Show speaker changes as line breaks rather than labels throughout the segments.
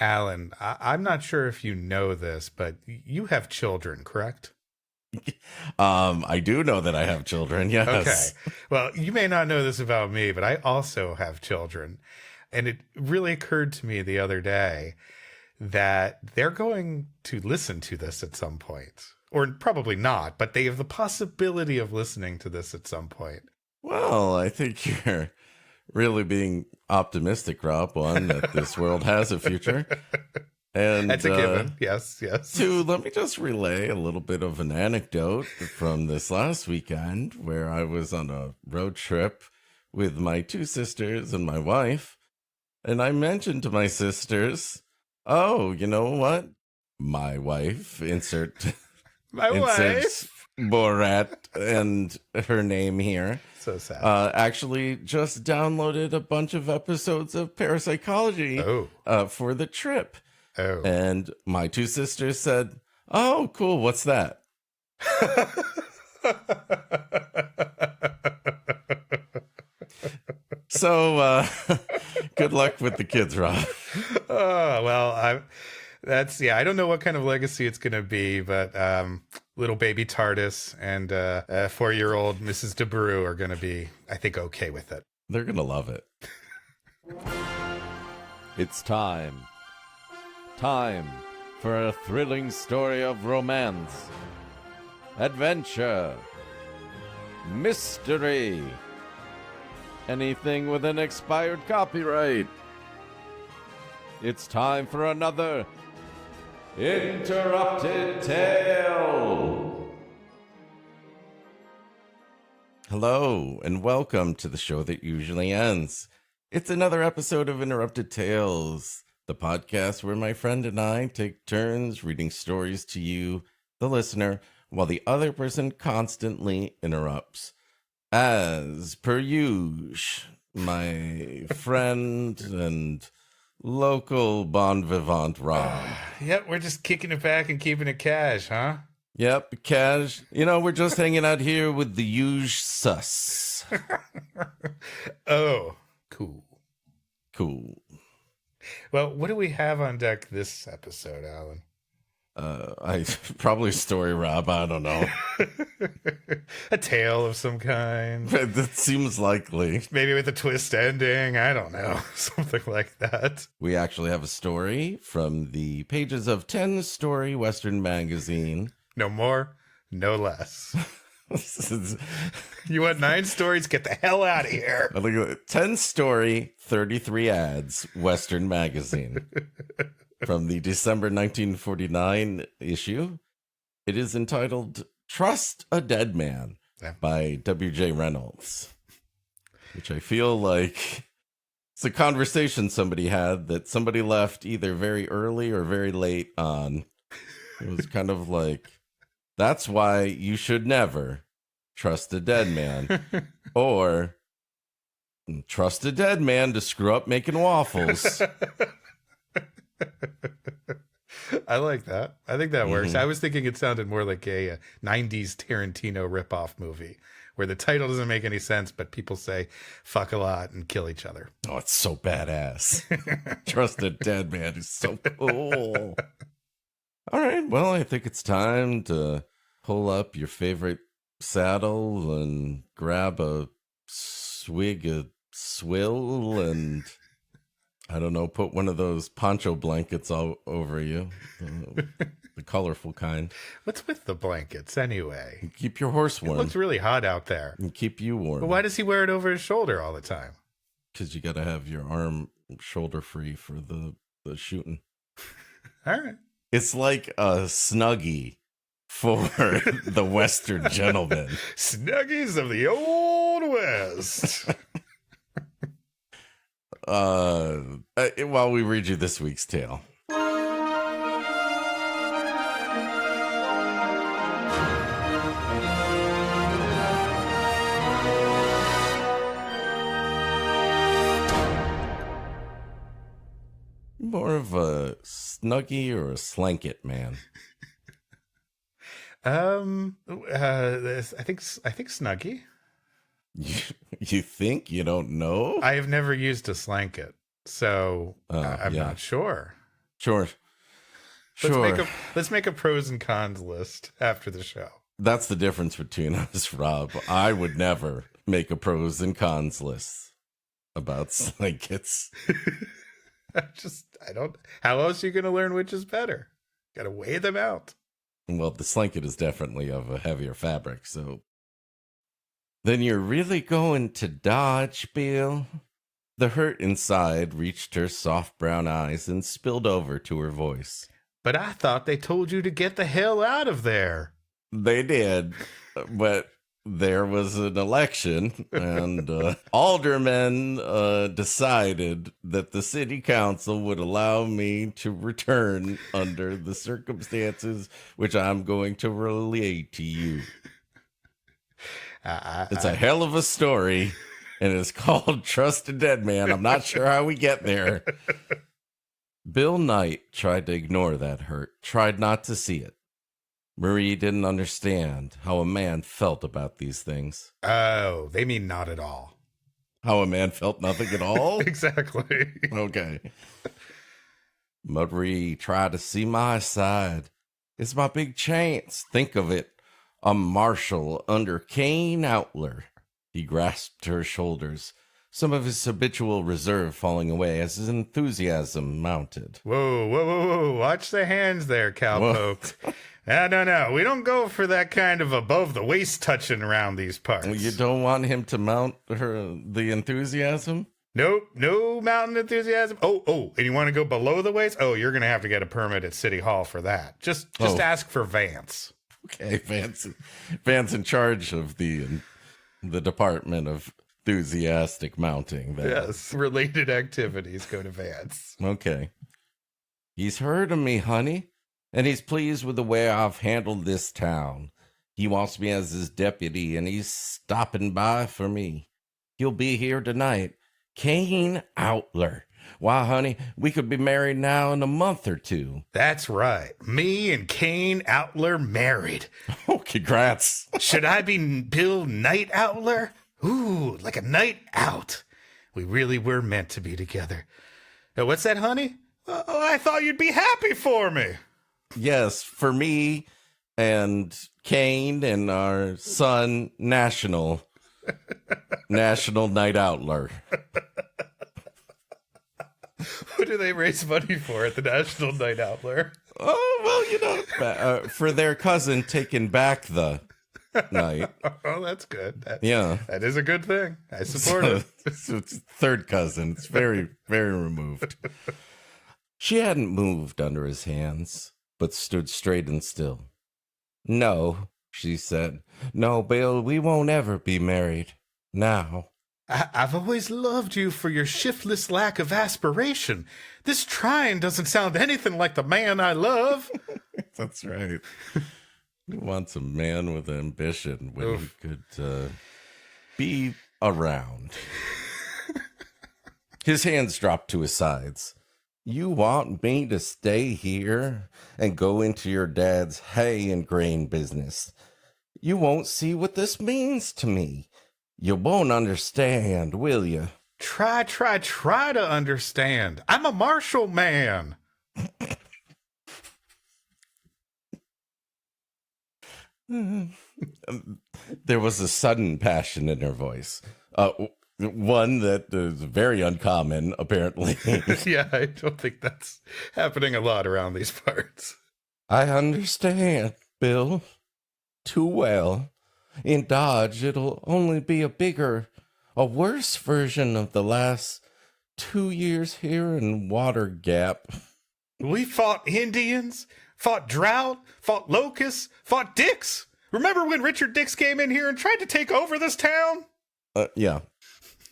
Alan, I'm not sure if you know this, but you have children, correct?
I do know that I have children.
Okay.
Yes.
Well, you may not know this about me, but I also have children. And it really occurred to me the other day that they're going to listen to this at some point. Or probably not, but they have the possibility of listening to this at some point.
Well, I think you're really being optimistic, Rob, one, that this world has a future. And
That's a given. Yes, yes.
two, let me just relay a little bit of an anecdote from this last weekend where I was on a road trip with my two sisters and my wife. And I mentioned to my sisters, oh, you know what? My wife, insert
wife.
Borat and her name here.
So sad.
Actually just downloaded a bunch of episodes of Parapsychology for the trip.
Oh.
And my two sisters said, oh, cool. What's that? So good luck with the kids, Rob.
Oh, well, I don't know what kind of legacy it's going to be, but little baby TARDIS and 4-year-old Mrs. DeBrew are going to be, I think, okay with it.
They're going to love it.
It's time. Time for a thrilling story of romance, adventure, mystery, anything with an expired copyright. It's time for another Interrupted Tale.
Hello, and welcome to the show that usually ends. It's another episode of Interrupted Tales, the podcast where my friend and I take turns reading stories to you, the listener, while the other person constantly interrupts. As per usual, my friend and local bon vivant Rob.
Yep, we're just kicking it back and keeping it cash, huh?
Yep, cash. You know, we're just hanging out here with the huge sus.
Oh, cool.
Cool.
Well, what do we have on deck this episode, Alan?
I probably story, Rob. I don't know.
A tale of some kind.
That seems likely.
Maybe with a twist ending. I don't know. Something like that.
We actually have a story from the pages of 10 Story Western Magazine.
No more, no less. You want 9 stories? Get the hell out of here.
I look at it. 10 Story, 33 Ads, Western Magazine. From the December 1949 issue. It is entitled Trust a Dead Man by W.J. Reynolds, which I feel like it's a conversation somebody had that somebody left either very early or very late on. It was kind of like, that's why you should never trust a dead man, or trust a dead man to screw up making waffles.
I like that. I think that works. I was thinking it sounded more like a 90s Tarantino ripoff movie where the title doesn't make any sense, but people say fuck a lot and kill each other.
Oh, it's so badass. Trust a dead man is so cool. All right. Well, I think it's time to pull up your favorite saddle and grab a swig of swill and, I don't know, put one of those poncho blankets all over you. The colorful kind.
What's with the blankets anyway?
Keep your horse warm.
It looks really hot out there.
And keep you warm.
But why does he wear it over his shoulder all the time?
Because you got to have your arm shoulder free for the shooting.
All right.
It's like a Snuggie for the Western gentleman.
Snuggies of the Old West.
While we read you this week's tale. More of a Snuggie or a Slanket man?
I think Snuggie.
You think? You don't know?
I have never used a slanket, so I'm not sure.
Sure. Sure.
Let's make a pros and cons list after the show.
That's the difference between us, Rob. I would never make a pros and cons list about blankets.
How else are you going to learn which is better? Got to weigh them out.
Well, the slanket is definitely of a heavier fabric, so. Then you're really going to Dodge, Bill? The hurt inside reached her soft brown eyes and spilled over to her voice.
But I thought they told you to get the hell out of there.
They did, but there was an election, and aldermen decided that the city council would allow me to return under the circumstances which I'm going to relay to you. It's a hell of a story, and it's called Trust a Dead Man. I'm not sure how we get there. Bill Knight tried to ignore that hurt, tried not to see it. Marie didn't understand how a man felt about these things.
Oh, they mean not at all.
How a man felt nothing at all?
Exactly.
Okay. Marie tried to see my side. It's my big chance. Think of it. A marshal under Kane Outler. He grasped her shoulders, some of his habitual reserve falling away as his enthusiasm mounted.
Whoa. Watch the hands there, cowpoke. No. We don't go for that kind of above the waist touching around these parts.
You don't want him to mount the enthusiasm?
Nope, no mountain enthusiasm. Oh, and you want to go below the waist? Oh, you're going to have to get a permit at City Hall for that. Just ask for Vance.
Okay, Vance in charge of the Department of Enthusiastic Mounting.
Yes, related activities go to Vance.
Okay. He's heard of me, honey, and he's pleased with the way I've handled this town. He wants me as his deputy, and he's stopping by for me. He'll be here tonight. Kane Outler. Why, honey, we could be married now in a month or two.
That's right. Me and Kane Outler married.
Oh, congrats.
Should I be Bill Knight Outler? Ooh, like a night out. We really were meant to be together. What's that, honey? Oh, I thought you'd be happy for me.
Yes, for me and Kane and our son, National Night Outler.
What do they raise money for at the National Night Outler?
Oh, well, for their cousin taking back the night.
Oh, that's good. That is a good thing. I support it.
It's third cousin. It's very, very removed. She hadn't moved under his hands, but stood straight and still. No, she said. No, Bill, we won't ever be married. Now.
I've always loved you for your shiftless lack of aspiration. This Trine doesn't sound anything like the man I love.
That's right. He wants a man with ambition when he could be around. His hands dropped to his sides. You want me to stay here and go into your dad's hay and grain business? You won't see what this means to me. You won't understand, will you?
Try to understand. I'm a Marshall man.
There was a sudden passion in her voice. One that is very uncommon, apparently.
Yeah, I don't think that's happening a lot around these parts.
I understand, Bill. Too well. In Dodge, it'll only be a worse version of the last 2 years here in Water Gap.
We fought Indians, fought drought, fought locusts, fought Dix. Remember when Richard Dix came in here and tried to take over this town?
Yeah.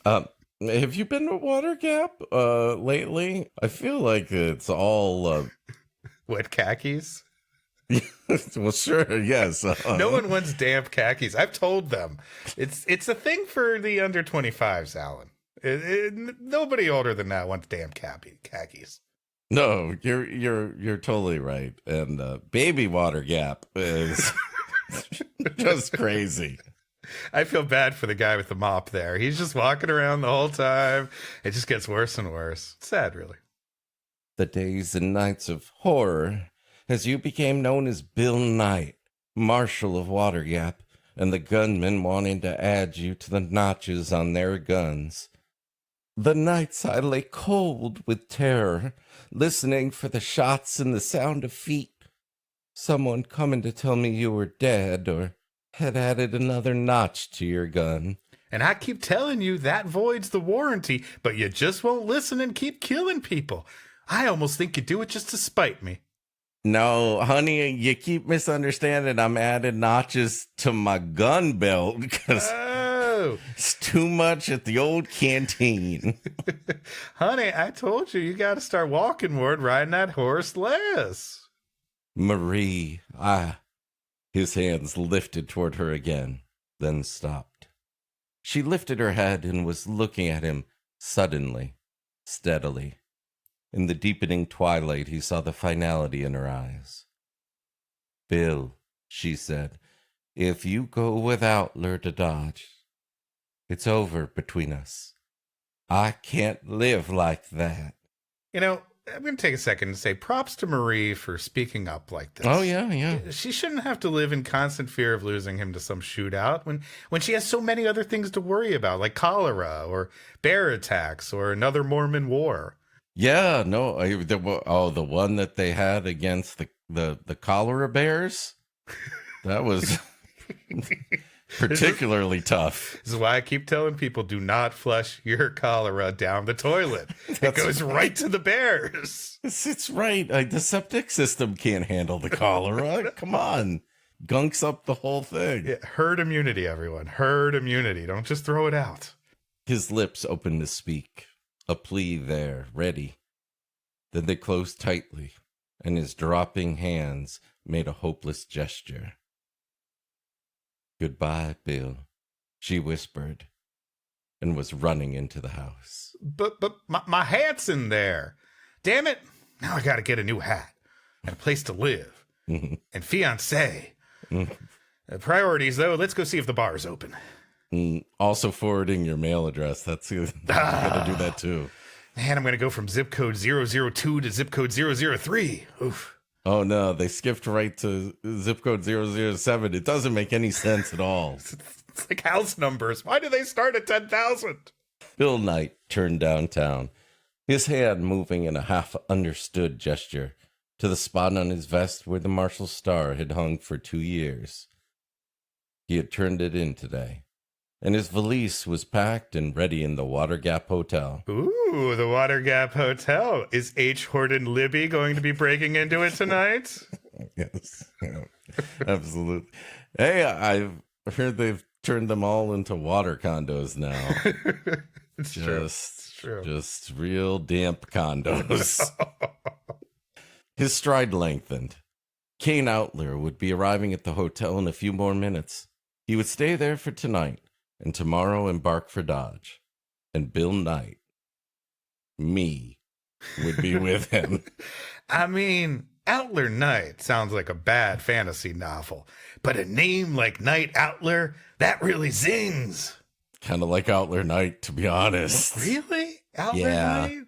Have you been to Water Gap lately? I feel like it's all
wet khakis.
Well, sure, yes.
No one wants damp khakis. I've told them it's a thing for the under 25s, Alan. Nobody older than that wants damp khakis.
No, you're totally right. And Baby Water Gap is just crazy.
I feel bad for the guy with the mop there. He's just walking around the whole time. It just gets worse and worse. It's sad, really.
the days and nights of horror as you became known as Bill Knight, Marshal of Water Gap, and the gunmen wanting to add you to the notches on their guns. The nights I lay cold with terror, listening for the shots and the sound of feet. Someone coming to tell me you were dead or had added another notch to your gun.
And I keep telling you that voids the warranty, but you just won't listen and keep killing people. I almost think you do it just to spite me.
No, honey, you keep misunderstanding. I'm adding notches to my gun belt because it's too much at the old canteen.
Honey, I told you got to start walking more and riding that horse less.
Marie, his hands lifted toward her again, then stopped. She lifted her head and was looking at him suddenly, steadily. In the deepening twilight, he saw the finality in her eyes. Bill, she said, if you go without Lure to Dodge, it's over between us. I can't live like that.
You know, I'm going to take a second and say props to Marie for speaking up like this.
Oh, yeah.
She shouldn't have to live in constant fear of losing him to some shootout when she has so many other things to worry about, like cholera or bear attacks or another Mormon war.
Yeah, no, the one that they had against the cholera bears? That was particularly tough.
This is why I keep telling people, do not flush your cholera down the toilet. It goes right to the bears.
It's right. The septic system can't handle the cholera. Come on. Gunks up the whole thing.
Yeah, herd immunity, everyone. Herd immunity. Don't just throw it out.
His lips opened to speak. A plea there, ready. Then they closed tightly, and his dropping hands made a hopeless gesture. Goodbye, Bill, she whispered, and was running into the house.
But my hat's in there. Damn it. Now I got to get a new hat and a place to live and fiancé. Priorities, though. Let's go see if the bar's open.
Also forwarding your mail address. That's you got to do that too.
Man, I'm going to go from zip code 002 to zip code 003. Oof.
Oh, no, they skipped right to zip code 007. It doesn't make any sense at all.
It's like house numbers. Why do they start at 10,000?
Bill Knight turned downtown, his hand moving in a half-understood gesture to the spot on his vest where the marshal's star had hung for 2 years. He had turned it in today, and his valise was packed and ready in the Water Gap Hotel.
Ooh, the Water Gap Hotel. Is H. Horton Libby going to be breaking into it tonight?
Yes, yeah, absolutely. Hey, I've heard they've turned them all into water condos now.
It's true. It's true.
Just real damp condos. His stride lengthened. Kane Outler would be arriving at the hotel in a few more minutes. He would stay there for tonight, and tomorrow embark for Dodge. And Bill Knight, me, would be with him.
I mean, Outler Knight sounds like a bad fantasy novel, but a name like Knight Outler, that really zings.
Kind of like Outler Knight, to be honest.
Really? Outler Knight?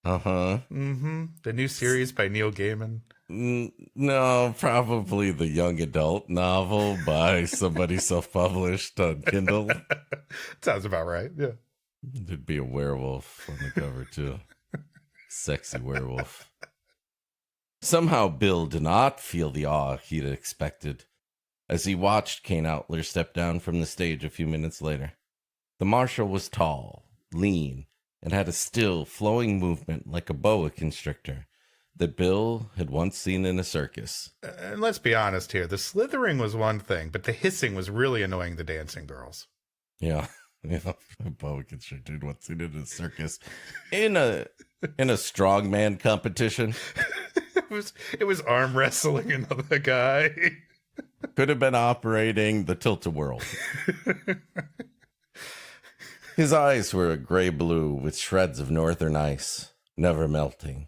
Uh-huh.
Mm-hmm. The new series by Neil Gaiman.
No, probably the young adult novel by somebody self-published on Kindle.
Sounds about right, yeah.
There'd be a werewolf on the cover, too. Sexy werewolf. Somehow Bill did not feel the awe he'd expected as he watched Kane Outler step down from the stage a few minutes later. The marshal was tall, lean, and had a still, flowing movement like a boa constrictor that Bill had once seen in a circus.
And let's be honest here, the slithering was one thing, but the hissing was really annoying the dancing girls.
Yeah, a boa constrictor once seen in a circus. In a strongman competition.
It was arm wrestling another guy.
Could have been operating the tilt-a-whirl. His eyes were a gray blue with shreds of northern ice, never melting.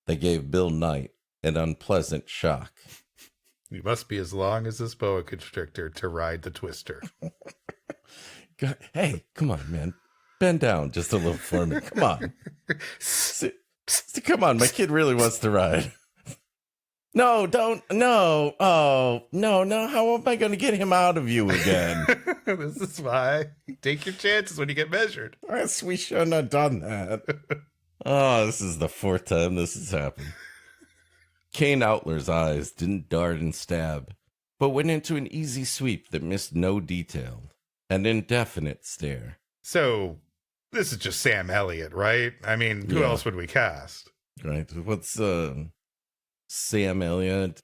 They gave Bill Knight an unpleasant shock.
You must be as long as this boa constrictor to ride the twister.
Hey, come on, man. Bend down just a little for me. Come on. Come on, my kid really wants to ride. No, don't. No. Oh, no. How am I going to get him out of you again?
This is why you take your chances when you get measured.
Yes, we shouldn't have done that. Oh, this is the fourth time this has happened. Kane Outler's eyes didn't dart and stab, but went into an easy sweep that missed no detail, an indefinite stare.
So, this is just Sam Elliott, right? I mean, who else would we cast?
Right. What's Sam Elliott?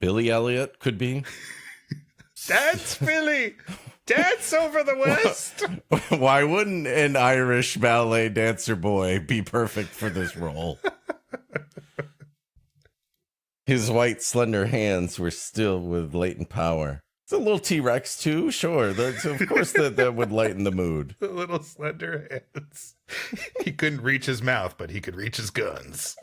Billy Elliott could be.
That's Billy. Dance over the West.
Why wouldn't an Irish ballet dancer boy be perfect for this role? His white, slender hands were still with latent power. It's a little T-Rex, too. Sure. Of course, that would lighten the mood.
The little slender hands. He couldn't reach his mouth, but he could reach his guns.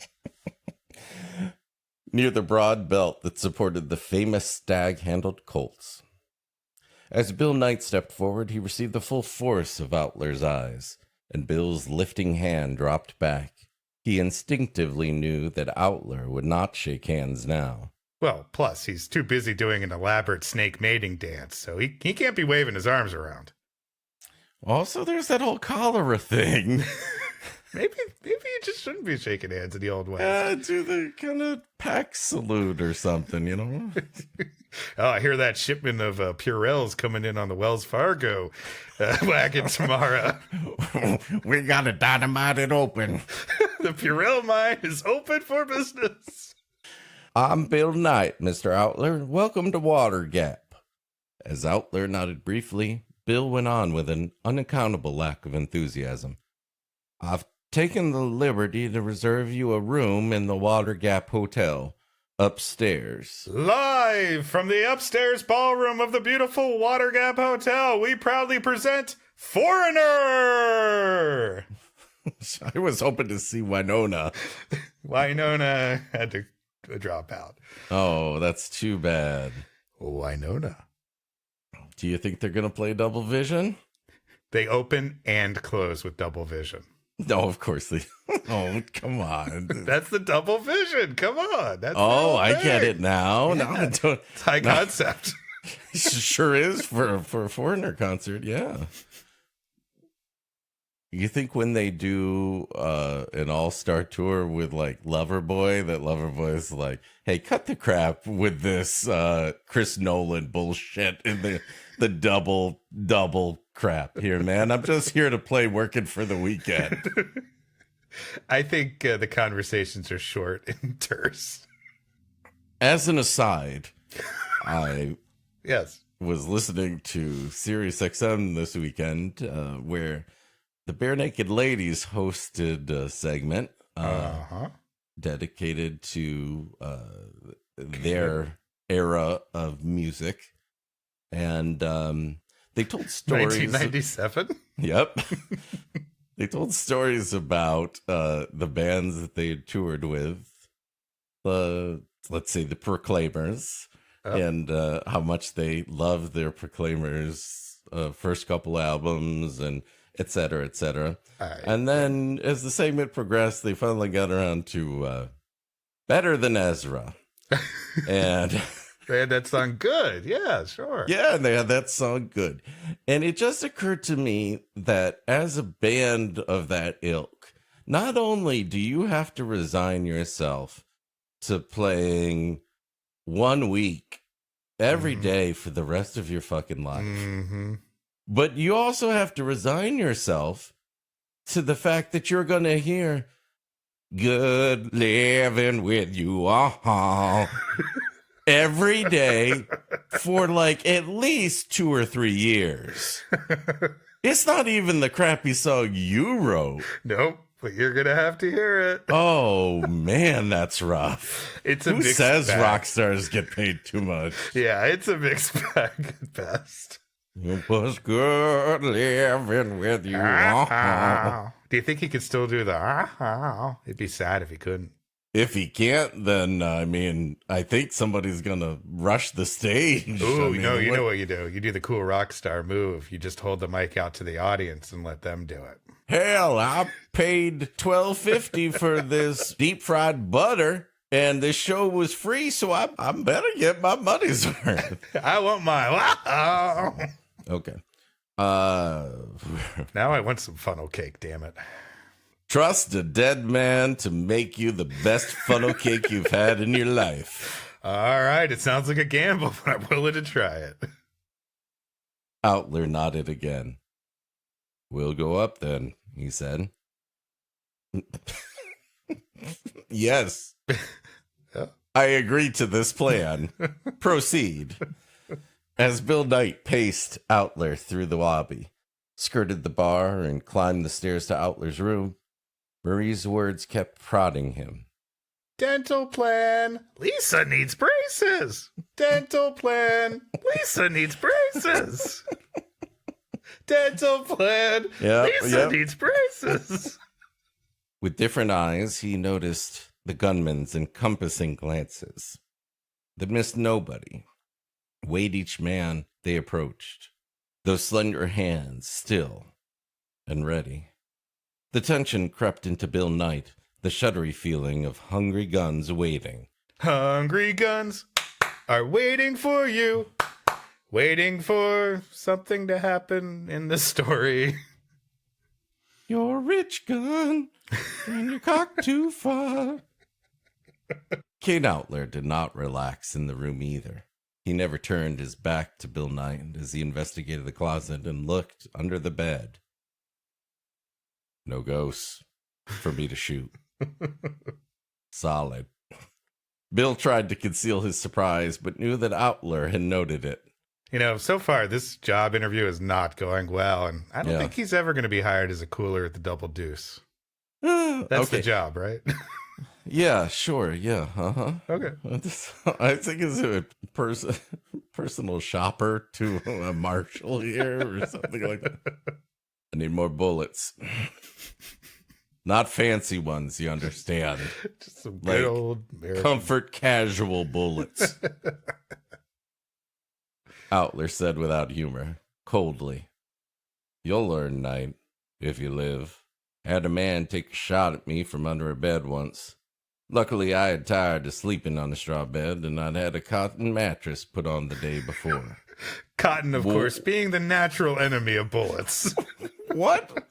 Near the broad belt that supported the famous stag-handled Colts. As Bill Knight stepped forward, he received the full force of Outler's eyes, and Bill's lifting hand dropped back. He instinctively knew that Outler would not shake hands now.
Well, plus, he's too busy doing an elaborate snake mating dance, so he can't be waving his arms around.
Also, there's that whole cholera thing.
Maybe you just shouldn't be shaking hands in the old way.
Do the kind of pack salute or something, you know?
Oh, I hear that shipment of Purell's coming in on the Wells Fargo wagon tomorrow.
We got to dynamite it open.
The Purell mine is open for business.
I'm Bill Knight, Mr. Outler. Welcome to Water Gap. As Outler nodded briefly, Bill went on with an unaccountable lack of enthusiasm. I've taken the liberty to reserve you a room in the Water Gap Hotel, upstairs.
Live from the upstairs ballroom of the beautiful Water Gap Hotel, we proudly present Foreigner!
I was hoping to see Winona.
Winona had to drop out.
Oh, that's too bad.
Winona.
Do you think they're going to play Double Vision?
They open and close with Double Vision.
No, of course they. Oh, come on.
That's the Double Vision. Come on. That's
I get it now.
Yeah.
No, I don't.
It's high concept.
Sure is for a Foreigner concert. Yeah. You think when they do an all-star tour with like Loverboy, that Loverboy is like, hey, cut the crap with this Chris Nolan bullshit in the double crap here, man. I'm just here to play Working for the Weekend.
I think the conversations are short and terse.
As an aside, I
was
listening to Sirius XM this weekend where the Bare Naked Ladies hosted a segment dedicated to their era of music. And they told stories.
1997?
Yep. They told stories about the bands that they had toured with. Let's say the Proclaimers. And how much they loved their Proclaimers' first couple albums and et cetera, et cetera. And then as the segment progressed, they finally got around to Better Than Ezra. And
they had that song Good. Yeah, sure.
Yeah, and they had that song Good. And it just occurred to me that as a band of that ilk, not only do you have to resign yourself to playing 1 week every day for the rest of your fucking life, but you also have to resign yourself to the fact that you're going to hear good living with you every day for like at least 2 or 3 years. It's not even the crappy song you wrote.
Nope, but you're going to have to hear it.
Oh, man, that's rough.
It's a
Who
mixed
says
bag.
rock stars get paid too much?
Yeah, it's a mixed bag at best.
It was good living with you.
Do you think he could still do the It'd be sad if he couldn't.
If he can't, then, I mean, I think somebody's going to rush the stage.
Oh,
I mean,
no, you know what you do. You do the cool rock star move. You just hold the mic out to the audience and let them do it.
Hell, I paid $12.50 for this deep fried butter, and this show was free, so I better get my money's worth.
I want mine. Wow.
Okay.
Now I want some funnel cake, damn it.
Trust a dead man to make you the best funnel cake you've had in your life.
All right, it sounds like a gamble, but I'm willing to try it.
Outler nodded again. We'll go up then, he said. Yes.
Yeah.
I agree to this plan. Proceed. As Bill Knight paced Outler through the lobby, skirted the bar, and climbed the stairs to Outler's room, Marie's words kept prodding him.
Dental plan. Lisa needs braces. Dental plan. Lisa needs braces. Dental plan. Lisa needs braces.
With different eyes, he noticed the gunman's encompassing glances that missed nobody. Weighed each man they approached, those slender hands still and ready. The tension crept into Bill Knight, the shuddery feeling of hungry guns waiting.
Hungry guns are waiting for you, waiting for something to happen in the story.
You're a rich gun, and you cock too far. Kate Outler did not relax in the room either. He never turned his back to Bill Knight as he investigated the closet and looked under the bed. No ghosts for me to shoot. Solid. Bill tried to conceal his surprise, but knew that Outler had noted it.
You know, so far, this job interview is not going well, and I don't think he's ever going to be hired as a cooler at the Double Deuce. That's the job, right?
Yeah, sure. Yeah. Uh-huh.
Okay.
I think it's a personal shopper to a marshal here or something like that. I need more bullets. Not fancy ones, you understand.
Just some good old American
comfort casual bullets. Outler said without humor, coldly. You'll learn, Knight, if you live. Had a man take a shot at me from under a bed once. Luckily, I had tired of sleeping on the straw bed, and I'd had a cotton mattress put on the day before.
Cotton, of course, being the natural enemy of bullets.
What?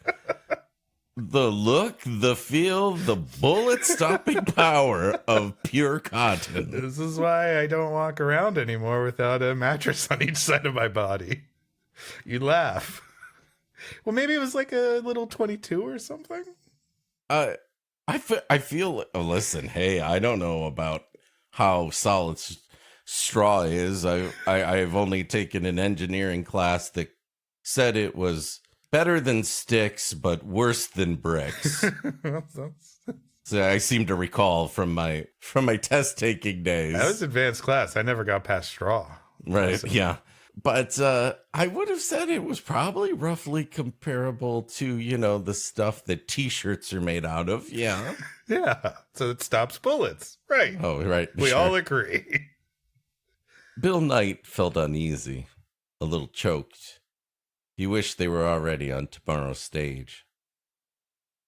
The look, the feel, the bullet-stopping power of pure cotton.
This is why I don't walk around anymore without a mattress on each side of my body. You laugh. Well, maybe it was like a little 22 or something.
I feel. Listen, hey, I don't know about how solid straw is. I've only taken an engineering class that said it was better than sticks, but worse than bricks. So I seem to recall from my test taking days.
That was advanced class. I never got past straw.
Right? Yeah. But I would have said it was probably roughly comparable to, the stuff that T-shirts are made out of. Yeah.
Yeah. So it stops bullets. Right.
Oh, right.
We all agree.
Bill Knight felt uneasy, a little choked. He wished they were already on tomorrow's stage.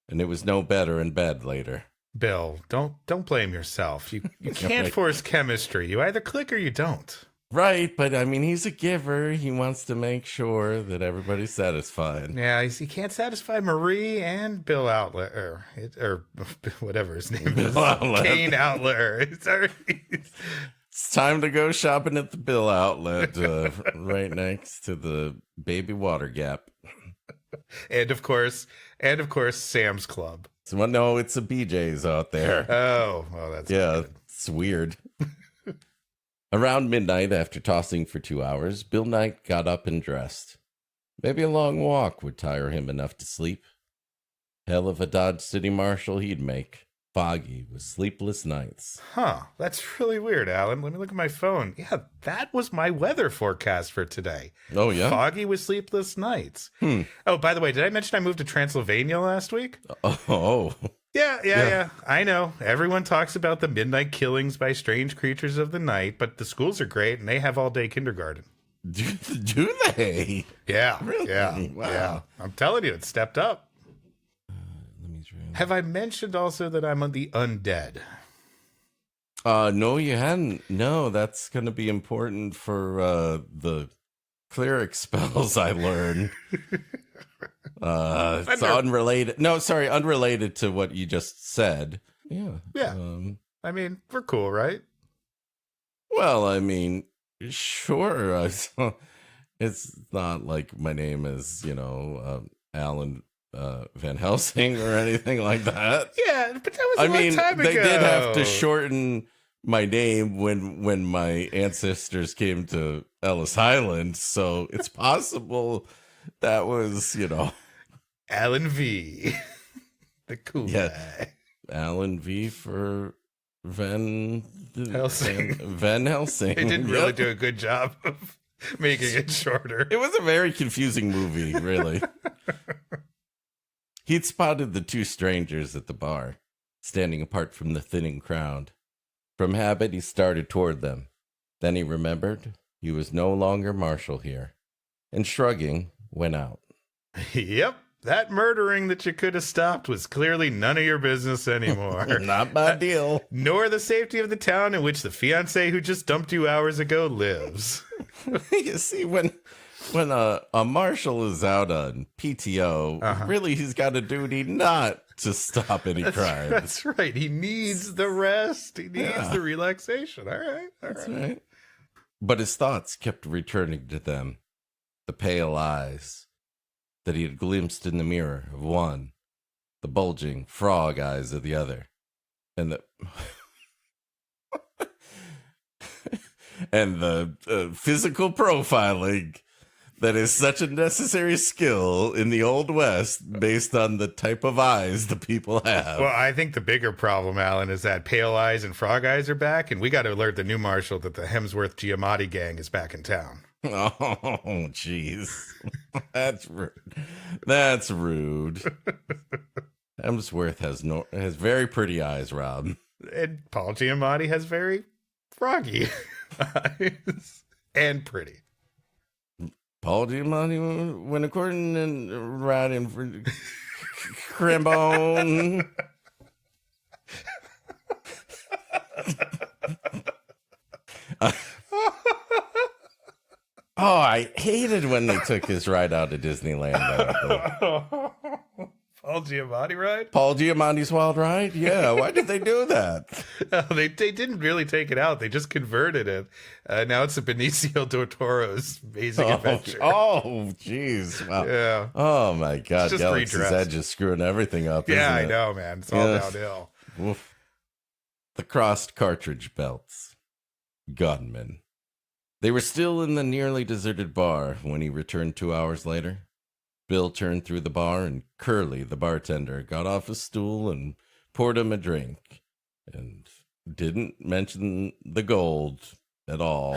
And it was no better in bed later.
Bill, don't blame yourself. You can't force chemistry. You either click or you don't.
Right, but I mean, he's a giver. He wants to make sure that everybody's satisfied.
Yeah, he can't satisfy Marie and Bill Outlet, or whatever his name is. Kane Outlet.
It's time to go shopping at the Bill Outlet, right next to the Baby Water Gap.
And of course, Sam's Club.
So, no, it's a BJ's out there.
Oh, well, that's
good. It's weird. Around midnight, after tossing for 2 hours, Bill Knight got up and dressed. Maybe a long walk would tire him enough to sleep. Hell of a Dodge City Marshal he'd make. Foggy with sleepless nights.
Huh, that's really weird, Alan. Let me look at my phone. Yeah, that was my weather forecast for today.
Oh, yeah?
Foggy with sleepless nights. Oh, by the way, did I mention I moved to Transylvania last week?
Oh.
Yeah. I know. Everyone talks about the midnight killings by strange creatures of the night, but the schools are great and they have all-day kindergarten.
Do they?
Yeah.
Really?
Yeah.
Wow.
Yeah. I'm telling you, it's stepped up. Have I mentioned also that I'm on the undead?
No, you hadn't. No, that's going to be important for the cleric spells I learned. It's unrelated. No, sorry, unrelated to what you just said. Yeah.
Yeah. I mean, we're cool, right?
Well, I mean, sure. It's not like my name is, Alan Van Helsing or anything like that.
Yeah, but that was a long time ago.
They did have to shorten my name when my ancestors came to Ellis Island, so it's possible that was,
Alan V. The cool guy.
Alan V for Van
Helsing.
Van Helsing.
They didn't really do a good job of making it shorter.
It was a very confusing movie, really. He'd spotted the two strangers at the bar, standing apart from the thinning crowd. From habit, he started toward them. Then he remembered he was no longer marshal here, and shrugging, went out.
Yep. That murdering that you could have stopped was clearly none of your business anymore.
Not my deal.
Nor the safety of the town in which the fiancé who just dumped you hours ago lives.
You see, when a marshal is out on PTO, really he's got a duty not to stop any crime.
That's right. He needs the rest. He needs the relaxation. All right.
That's right. But his thoughts kept returning to them. The pale eyes that he had glimpsed in the mirror of one, the bulging frog eyes of the other, and the physical profiling that is such a necessary skill in the Old West based on the type of eyes the people have.
Well, I think the bigger problem, Alan, is that pale eyes and frog eyes are back, and we got to alert the new marshal that the Hemsworth Giamatti gang is back in town.
Oh, jeez. That's rude. That's rude. Hemsworth has very pretty eyes, Rob.
And Paul Giamatti has very froggy eyes. And pretty.
Paul Giamatti went according and riding for Crambone. Oh, I hated when they took his ride out to Disneyland.
Paul Giamatti ride?
Paul Giamatti's Wild Ride? Yeah, why did they do that?
They didn't really take it out. They just converted it. Now it's a Benicio del Toro's Amazing Adventure.
Oh, jeez. Wow.
Yeah.
Oh, my God.
Just
Galaxy's
redressed.
Edge is screwing everything up,
Yeah,
isn't it?
I know, man. It's all downhill.
Woof. The crossed cartridge belts. Gunmen. They were still in the nearly deserted bar when he returned 2 hours later. Bill turned through the bar, and Curly, the bartender, got off his stool and poured him a drink, and didn't mention the gold at all.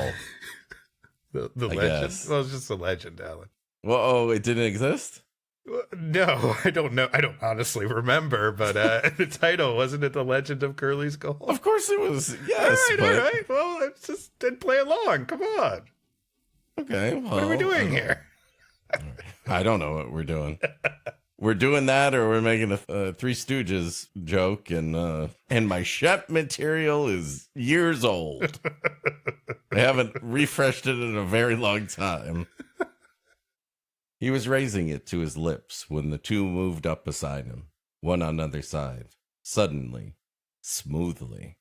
The
I
legend?
guess.
Well, it's just a legend, Alan.
Well, oh, it didn't exist?
No, I don't know. I don't honestly remember, but the title, wasn't it The Legend of Curly's Gold?
Of course it was, yes.
All right. Well, let's just then play along. Come on.
Okay, well.
What are we doing here?
I don't know what we're doing. We're doing that, or we're making a Three Stooges joke, and my Shep material is years old. I haven't refreshed it in a very long time. He was raising it to his lips when the two moved up beside him, one on either side, suddenly, smoothly.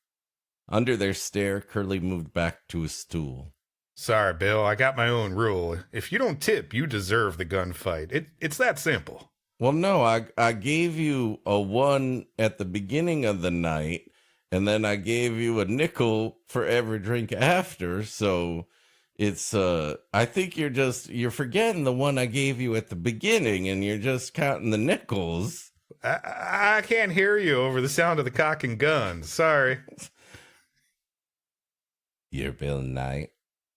Under their stare, Curly moved back to his stool.
Sorry, Bill. I got my own rule. If you don't tip, you deserve the gunfight. It's that simple.
Well, no, I gave you a 1 at the beginning of the night, and then I gave you a nickel for every drink after, so it's, I think you're forgetting the 1 I gave you at the beginning, and you're just counting the nickels.
I can't hear you over the sound of the cock and guns. Sorry.
You're Bill Knight?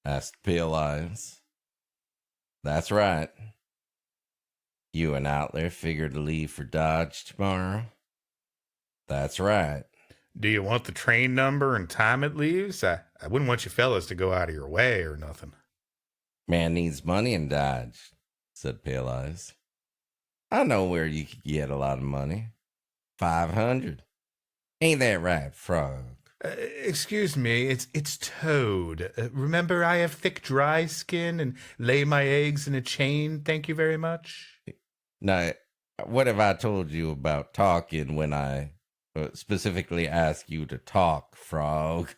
Asked Pale Eyes. That's right. You and Outler figure to leave for Dodge tomorrow? That's right.
Do you want the train number and time it leaves? I wouldn't want you fellas to go out of your way or nothing.
Man needs money in Dodge, said Pale Eyes. I know where you could get a lot of money. 500. Ain't that right, Frog?
Excuse me, it's Toad. Remember, I have thick, dry skin and lay my eggs in a chain. Thank you very much.
Now, what have I told you about talking when I specifically ask you to talk, Frog?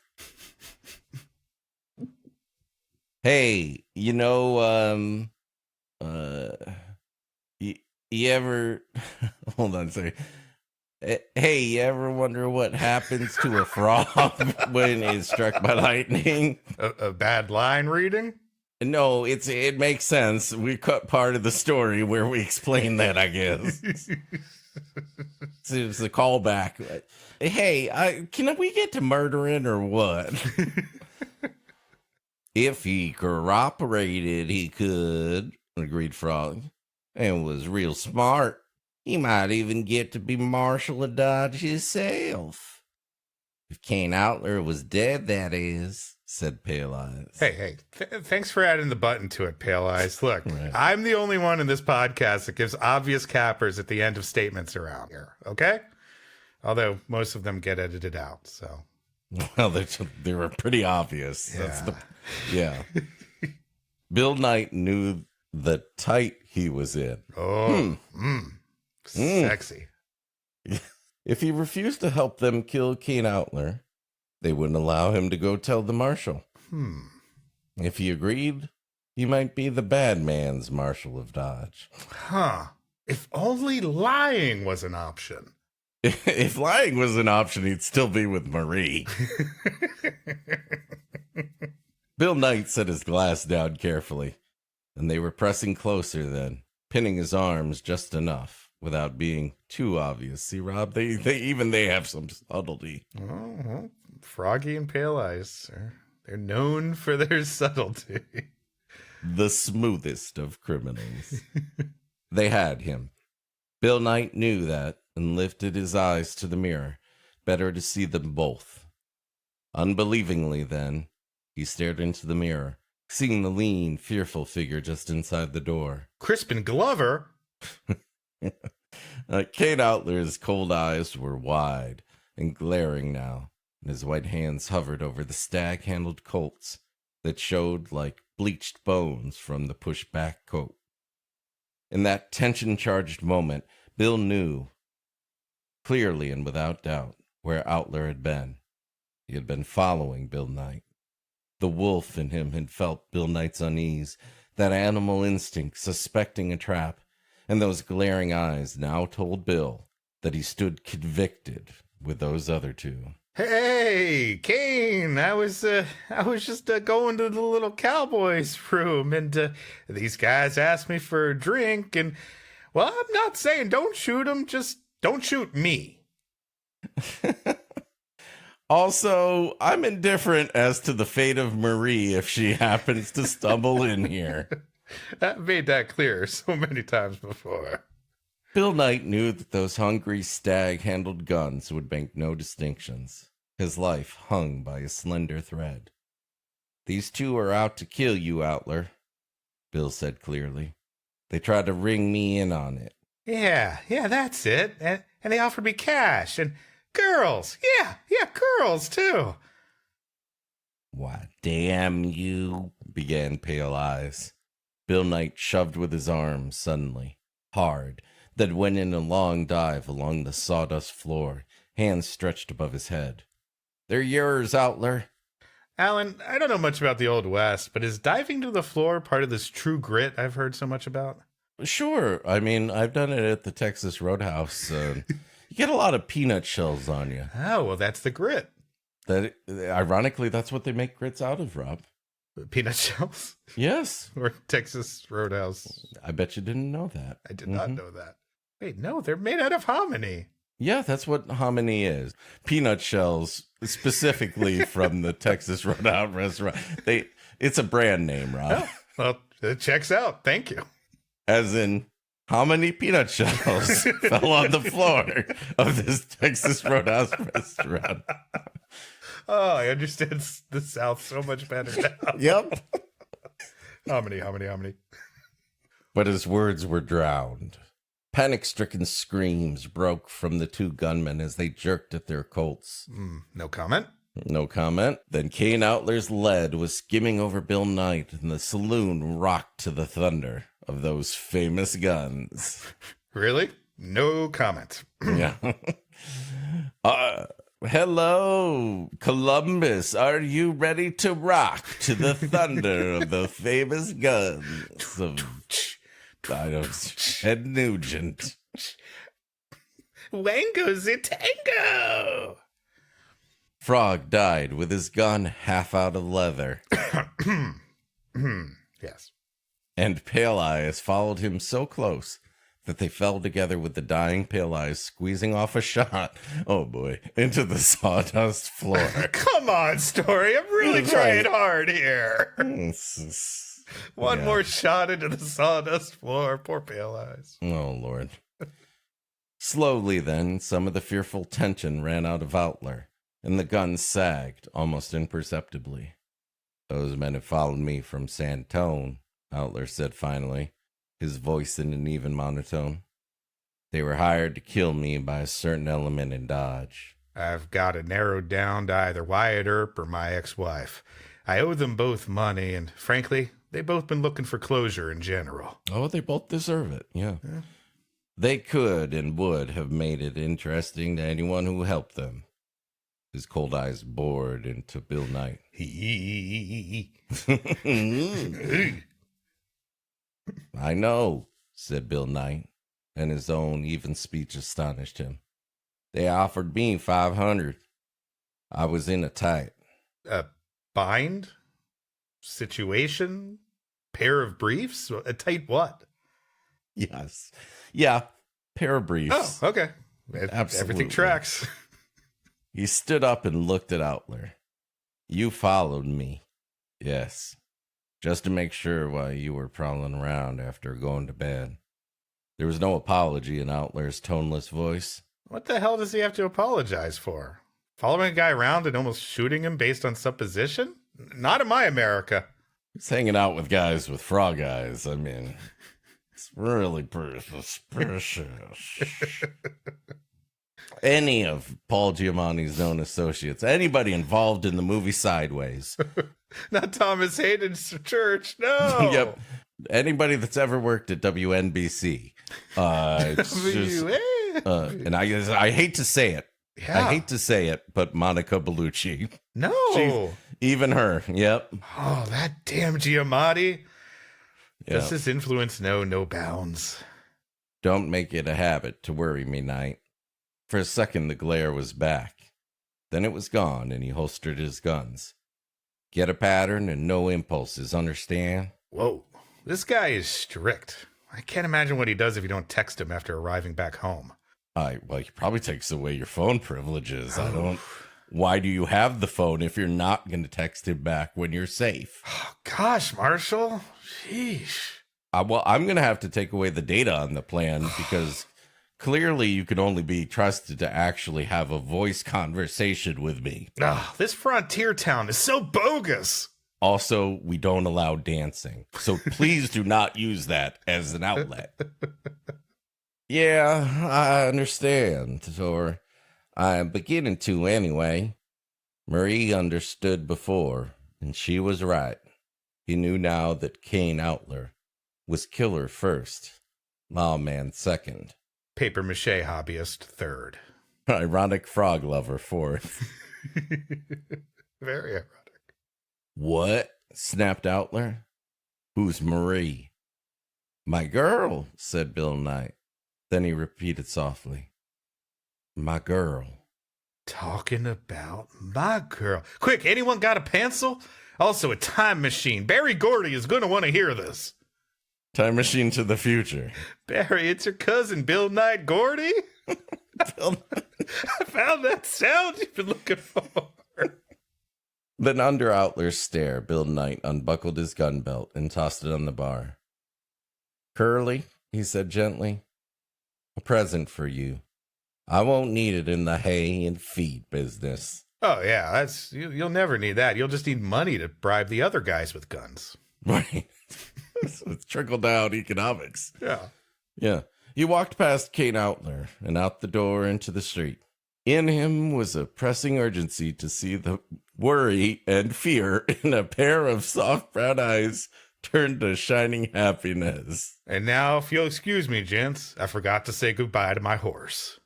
Hey, you ever hold on a second. Hey, you ever wonder what happens to a frog when it's struck by lightning?
A bad line reading?
No, it makes sense. We cut part of the story where we explain that, I guess. It's a callback. Hey, can we get to murdering or what? If he cooperated, he could, agreed Frog, and was real smart. He might even get to be Marshal of Dodge himself. If Kane Outler was dead, that is, said Pale Eyes.
Hey, thanks for adding the button to it, Pale Eyes. Look, right. I'm the only one in this podcast that gives obvious cappers at the end of statements around here, okay? Although most of them get edited out, so.
Well, they were pretty obvious. Yeah. Bill Knight knew the tight he was in.
Oh, sexy.
If he refused to help them kill Kane Outler, they wouldn't allow him to go tell the marshal. If he agreed, he might be the bad man's Marshal of Dodge.
Huh. If only lying was an option.
If lying was an option, he'd still be with Marie. Bill Knight set his glass down carefully, and they were pressing closer then, pinning his arms just enough without being too obvious. See, Rob, they have some subtlety.
Oh, well, Froggy and Pale Eyes, they're known for their subtlety.
The smoothest of criminals. They had him. Bill Knight knew that and lifted his eyes to the mirror, better to see them both. Unbelievingly, then, he stared into the mirror, seeing the lean, fearful figure just inside the door.
Crispin Glover?
Kane Outler's cold eyes were wide and glaring now, and his white hands hovered over the stag-handled Colts that showed like bleached bones from the push-back coat. In that tension-charged moment, Bill knew, clearly and without doubt, where Outler had been. He had been following Bill Knight. The wolf in him had felt Bill Knight's unease, that animal instinct suspecting a trap, and those glaring eyes now told Bill that he stood convicted with those other two.
Hey, Kane, I was just going to the little cowboy's room, and these guys asked me for a drink, and, well, I'm not saying don't shoot them, just don't shoot me.
Also, I'm indifferent as to the fate of Marie if she happens to stumble in here.
I've made that clear so many times before.
Bill Knight knew that those hungry stag-handled guns would make no distinctions. His life hung by a slender thread. These two are out to kill you, Outler, Bill said clearly. They tried to ring me in on it.
Yeah, that's it. And they offered me cash and girls. Yeah, girls too.
Why, damn you, began Pale Eyes. Bill Knight shoved with his arms suddenly, hard, then went in a long dive along the sawdust floor, hands stretched above his head. They're yours, Outler.
Alan, I don't know much about the Old West, but is diving to the floor part of this true grit I've heard so much about?
Sure. I mean, I've done it at the Texas Roadhouse. You get a lot of peanut shells on you.
Oh, well, that's the grit.
Ironically, that's what they make grits out of, Rob.
Peanut shells?
Yes.
Or Texas Roadhouse.
I bet you didn't know that.
I did not know that. Wait, no, they're made out of hominy.
Yeah, that's what hominy is. Peanut shells, specifically from the Texas Roadhouse restaurant. It's a brand name, Rob.
Oh, well, it checks out. Thank you.
As in, how many peanut shells fell on the floor of this Texas Roadhouse restaurant?
Oh, I understand the South so much better now.
Yep.
Hominy.
But his words were drowned. Panic-stricken screams broke from the two gunmen as they jerked at their Colts.
No comment.
No comment. Then Kane Outler's lead was skimming over Bill Knight, and the saloon rocked to the thunder of those famous guns.
Really? No comment.
Yeah. Hello, Columbus. Are you ready to rock to the thunder of the famous guns of Ed Nugent?
Wango's a tango.
Frog died with his gun half out of leather.
Yes.
And Pale Eyes followed him so close that they fell together with the dying Pale Eyes squeezing off a shot, oh boy, into the sawdust floor.
Come on, Story. I'm really trying hard here. One more shot into the sawdust floor. Poor Pale Eyes.
Oh, Lord. Slowly, then, some of the fearful tension ran out of Outler, and the gun sagged almost imperceptibly. Those men have followed me from Santone, Outler said finally, his voice in an even monotone. They were hired to kill me by a certain element in Dodge.
I've got it narrowed down to either Wyatt Earp or my ex-wife. I owe them both money, and frankly, they've both been looking for closure in general.
Oh, they both deserve it, yeah. They could and would have made it interesting to anyone who helped them. His cold eyes bored into Bill Knight. I know, said Bill Knight, and his own even speech astonished him. They offered me $500. I was in a tight.
A bind? Situation? Pair of briefs? A tight what?
Yes. Yeah, pair of briefs.
Oh, okay.
Absolutely.
Everything tracks.
He stood up and looked at Outler. You followed me. Yes. Just to make sure while you were prowling around after going to bed. There was no apology in Outler's toneless voice.
What the hell does he have to apologize for? Following a guy around and almost shooting him based on supposition? Not in my America.
He's hanging out with guys with frog eyes. I mean, it's really pretty suspicious. Any of Paul Giamatti's known associates, anybody involved in the movie Sideways.
Not Thomas Hayden's church, no.
Yep. Anybody that's ever worked at WNBC. And I hate to say it.
Yeah.
I hate to say it, but Monica Bellucci.
No.
Even her. Yep.
Oh, that damn Giamatti.
Yep.
Does his influence know no bounds?
Don't make it a habit to worry me, Knight. For a second, the glare was back. Then it was gone, and he holstered his guns. Get a pattern and no impulses, understand?
Whoa. This guy is strict. I can't imagine what he does if you don't text him after arriving back home.
Well, he probably takes away your phone privileges. Why do you have the phone if you're not going to text him back when you're safe?
Oh, gosh, Marshall. Sheesh.
Well, I'm going to have to take away the data on the plan because clearly you can only be trusted to actually have a voice conversation with me.
This frontier town is so bogus.
Also, we don't allow dancing, so please do not use that as an outlet. Yeah, I understand, or I'm beginning to anyway. Marie understood before, and she was right. He knew now that Kane Outler was killer first, lawman second.
Papier-mâché hobbyist third.
Ironic frog lover fourth.
Very ironic.
What? Snapped Outler. Who's Marie? My girl, said Bill Knight. Then he repeated softly, my girl.
Talking about my girl. Quick, anyone got a pencil? Also a time machine. Barry Gordy is going to want to hear this.
Time machine to the future.
Barry, it's your cousin, Bill Knight Gordy.
Bill...
I found that sound you've been looking for.
Then under Outler's stare, Bill Knight unbuckled his gun belt and tossed it on the bar. Curly, he said gently, a present for you. I won't need it in the hay and feed business.
Oh, yeah, you'll never need that. You'll just need money to bribe the other guys with guns.
Right. It's trickle-down economics.
Yeah.
Yeah. He walked past Kate Outler and out the door into the street. In him was a pressing urgency to see the worry and fear in a pair of soft brown eyes turn to shining happiness.
And now, if you'll excuse me, gents, I forgot to say goodbye to my horse.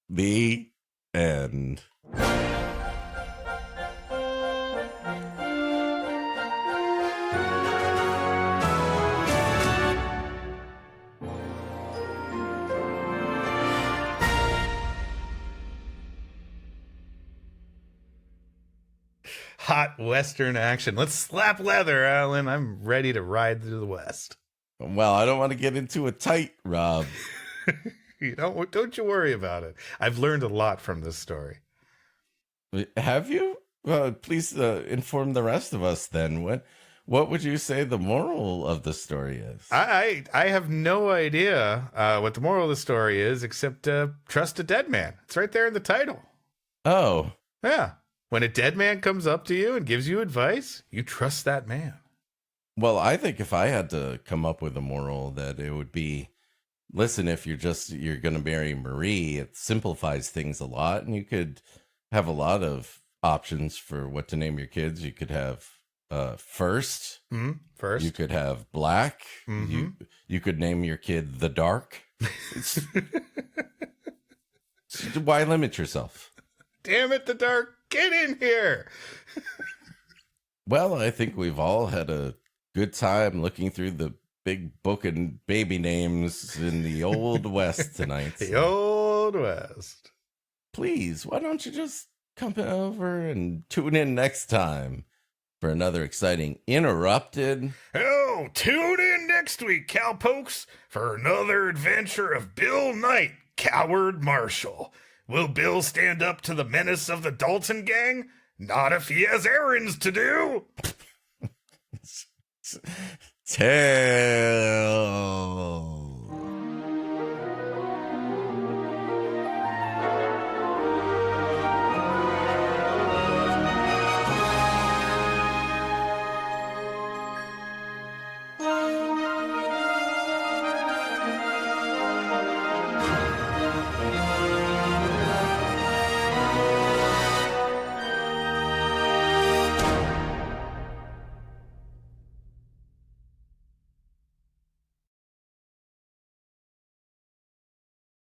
The end.
Hot Western action. Let's slap leather, Alan. I'm ready to ride to the West.
Well, I don't want to get into it tight, Rob.
Don't you worry about it. I've learned a lot from this story.
Have you? Well, please inform the rest of us then. What would you say the moral of the story is?
I have no idea what the moral of the story is, except trust a dead man. It's right there in the title.
Oh.
Yeah. When a dead man comes up to you and gives you advice, you trust that man.
Well, I think if I had to come up with a moral, that it would be, listen, if you're going to marry Marie, it simplifies things a lot, and you could have a lot of options for what to name your kids. You could have First.
Mm-hmm. First.
You could have Black.
Mm-hmm.
You could name your kid The Dark. Why limit yourself?
Damn it, The Dark. Get in here.
Well, I think we've all had a good time looking through the big book and baby names in the Old West tonight.
The Old West.
Please, why don't you just come over and tune in next time for another exciting Interrupted.
Oh, tune in next week, cowpokes, for another adventure of Bill Knight, Coward Marshal. Will Bill stand up to the menace of the Dalton gang? Not if he has errands to do.
Tell.